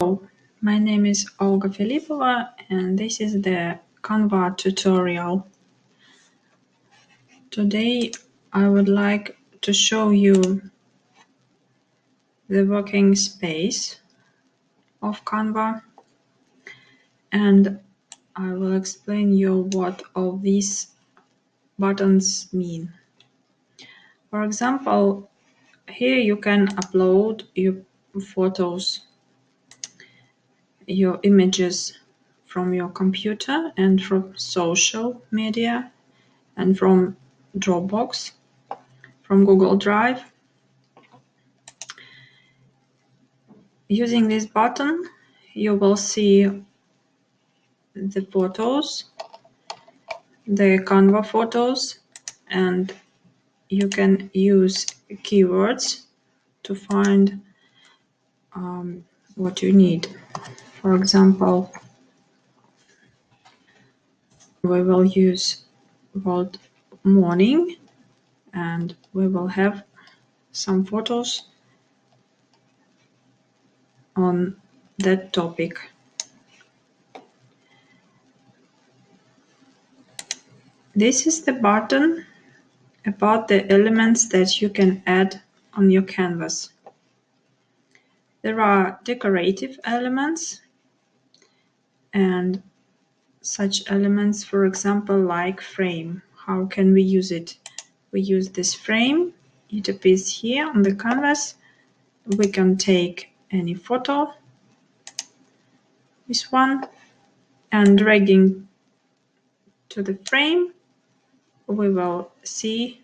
My name is Olga and this is the Canva tutorial. Today I would like to show you the working space of Canva, and I will explain you what all these buttons mean. For example, here you can upload your photos, your images from your computer and from social media and from Dropbox, from Google Drive. Using this button, you will see the photos, the Canva photos, and you can use keywords to find what you need. For example, we will use word morning, and we will have some photos on that topic. This is the button about the elements that you can add on your canvas. There are decorative elements and such elements, for example, like frame. How can we use it? We use this frame. It appears here on the canvas. We can take any photo, this one, and dragging to the frame, we will see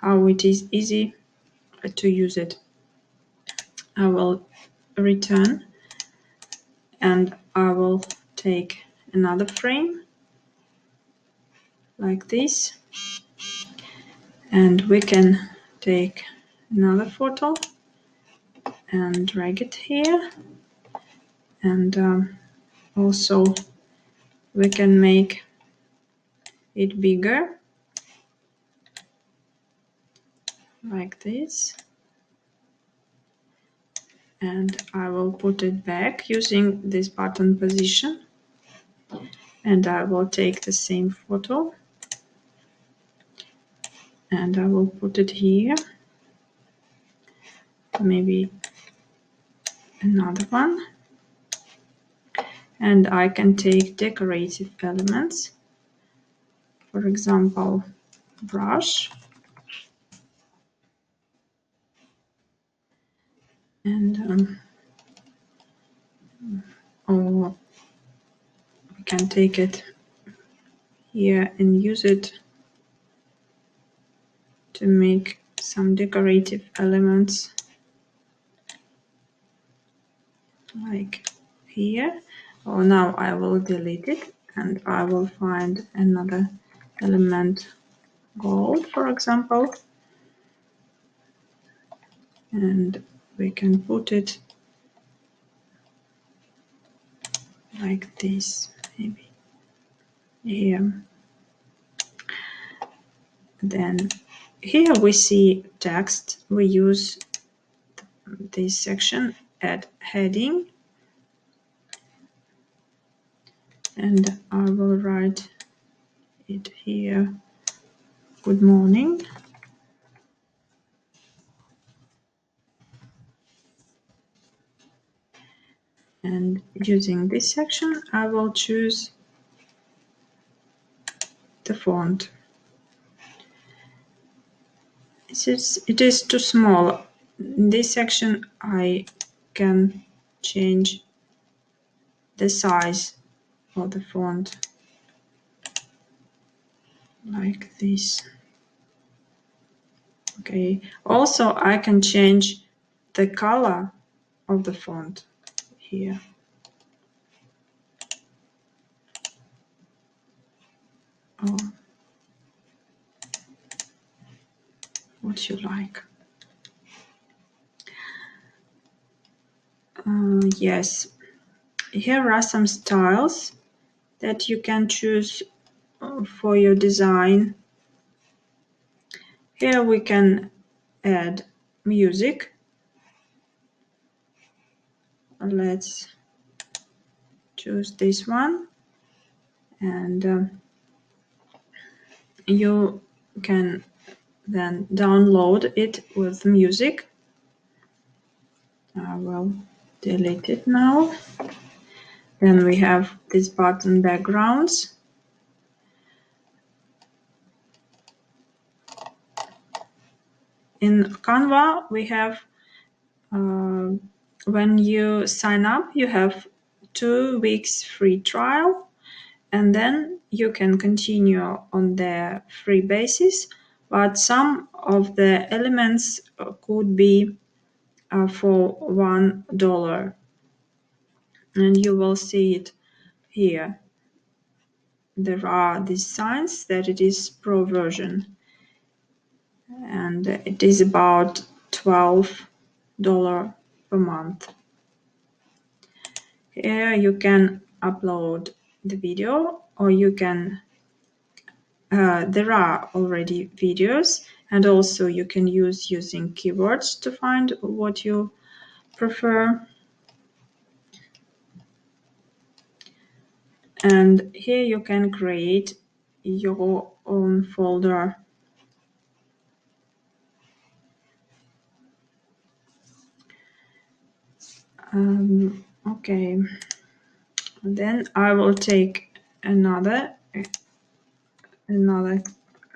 how it is easy to use it. I will return and I will take another frame like this, and we can take another photo and drag it here, and also we can make it bigger like this, and I will put it back using this button position, and I will take the same photo and I will put it here, maybe another one, and I can take decorative elements, for example, brush, and or we can take it here and use it to make some decorative elements like here. Oh, now I will delete it and I will find another element, gold, for example, and we can put it like this, maybe here. Then here we see text. We use this section, add heading, and I will write it here, good morning. And using this section, I will choose the font. It is too small. In this section, I can change the size of the font like this. Okay. Also, I can change the color of the font here. Oh, what you like. Yes, here are some styles that you can choose for your design. Here we can add music. let's choose this one, and you can then download it with music. I will delete it now. Then we have this button backgrounds. In Canva, we have when you sign up, you have 2 weeks free trial, and then you can continue on the free basis. But some of the elements could be for $1, and you will see it here. There are these signs that it is pro version, and it is about $12 per month. Here you can upload the video, or you can there are already videos, and also you can use using keywords to find what you prefer. And here you can create your own folder. Okay, then I will take another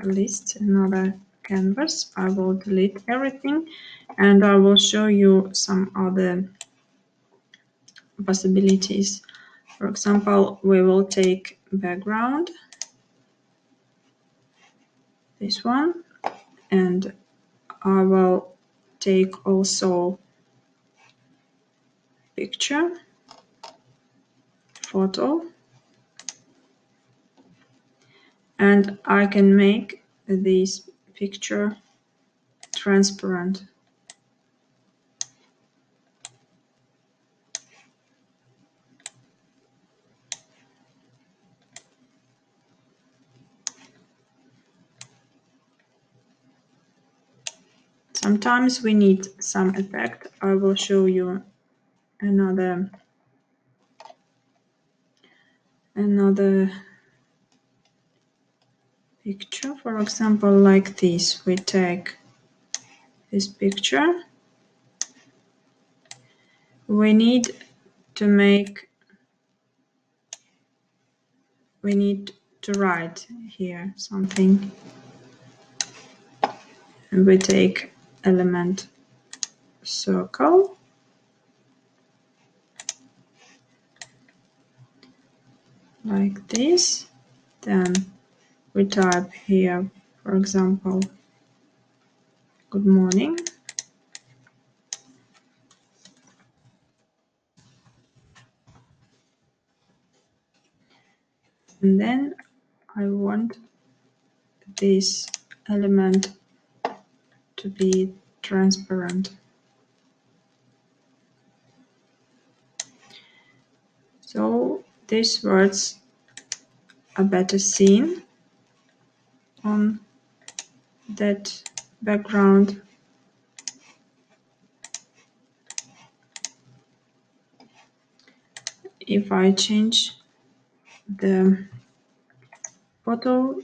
list, another canvas. I will delete everything, and I will show you some other possibilities. For example, we will take background, this one, and I will take also picture, photo, and I can make this picture transparent. Sometimes we need some effect. I will show you another picture. For example, like this, we take this picture. We need to write here something, and we take element circle, like this. Then we type here, for example, good morning. And then I want this element to be transparent. So these words are better seen on that background. If I change the photo,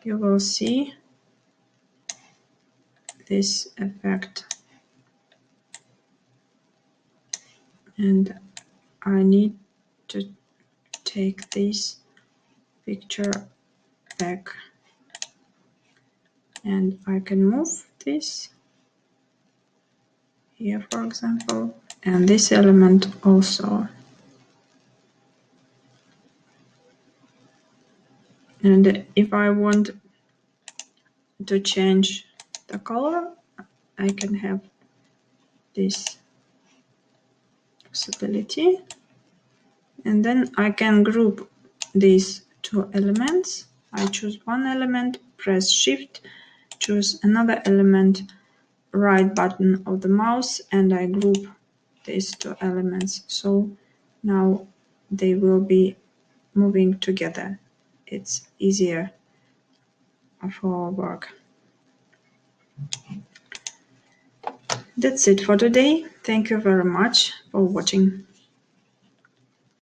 you will see this effect. And I need to take this picture back, and I can move this here, for example, and this element also. And if I want to change the color, I can have this possibility, and then I can group these 2 elements. I choose one element, press Shift, choose another element, right button of the mouse, and I group these 2 elements. So now they will be moving together. It's easier for work. That's it for today. Thank you very much for watching.